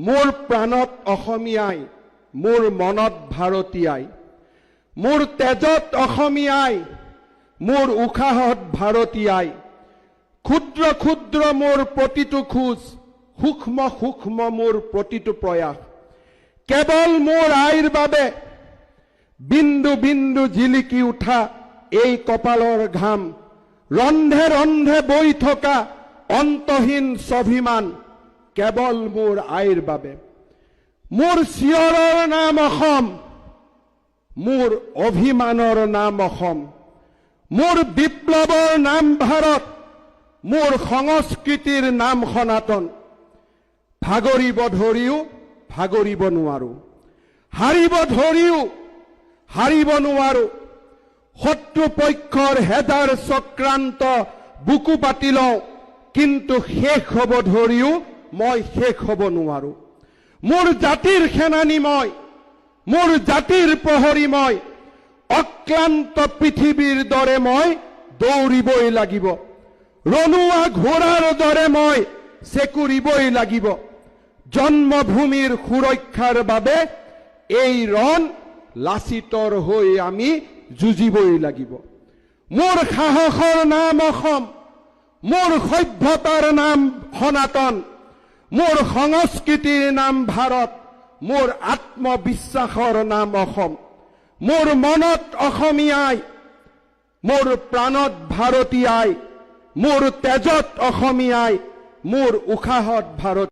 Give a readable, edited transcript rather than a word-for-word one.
মোৰ প্ৰাণত অসমীয়াই, মোৰ মনত ভাৰতীয়াই, মোৰ তেজত অসমীয়াই, মোৰ উশাহত ভাৰতীয়াই, ক্ষুদ্ৰ ক্ষুদ্ৰ মোৰ প্ৰতিটো খোজ, সূক্ষ্ম সূক্ষ্ম মোৰ প্ৰতিটো প্ৰয়াস, কেৱল মোৰ আইৰ বাবে বিন্দু বিন্দু জিলিকি উঠা এই কপালৰ ঘাম, ৰন্ধে ৰন্ধে বৈ থকা অন্তহীন স্বাভিমান, কেৱল মোৰ আইৰ বাবে। মোৰ চিঞৰৰ নাম অসম, মোৰ অভিমানৰ নাম অসম, মোৰ বিপ্লৱৰ নাম ভাৰত, মোৰ সংস্কৃতিৰ নাম সনাতন। ভাগৰিব ধৰিও ভাগৰিব নোৱাৰো, হাৰিব ধৰিও হাৰিব নোৱাৰো, শত্ৰুপক্ষৰ হেজাৰ চক্ৰান্ত বুকু পাতি লওঁ, কিন্তু শেষ হ'ব ধৰিও মই শেষ হ'ব নোৱাৰো। মোৰ জাতিৰ সেনানী মই, মোৰ জাতিৰ প্ৰহৰী মই, অক্লান্ত পৃথিৱীৰ দৰে মই দৌৰিবই লাগিব, ৰণুৱা ঘোঁৰাৰ দৰে মই চেকুৰিবই লাগিব। জন্মভূমিৰ সুৰক্ষাৰ বাবে এই ৰণ লাচিতৰ হৈ আমি যুঁজিবই লাগিব। মোৰ সাহসৰ নাম অসম, মোৰ সভ্যতাৰ নাম সনাতন, মোৰ সংস্কৃতিৰ নাম ভাৰত, মোৰ আত্মবিশ্বাসৰ নাম অসম। মোৰ মনত অসমীয়াই, মোৰ প্ৰাণত ভাৰতীয়াই, মোৰ তেজত অসমীয়াই, মোৰ উশাহত ভাৰত।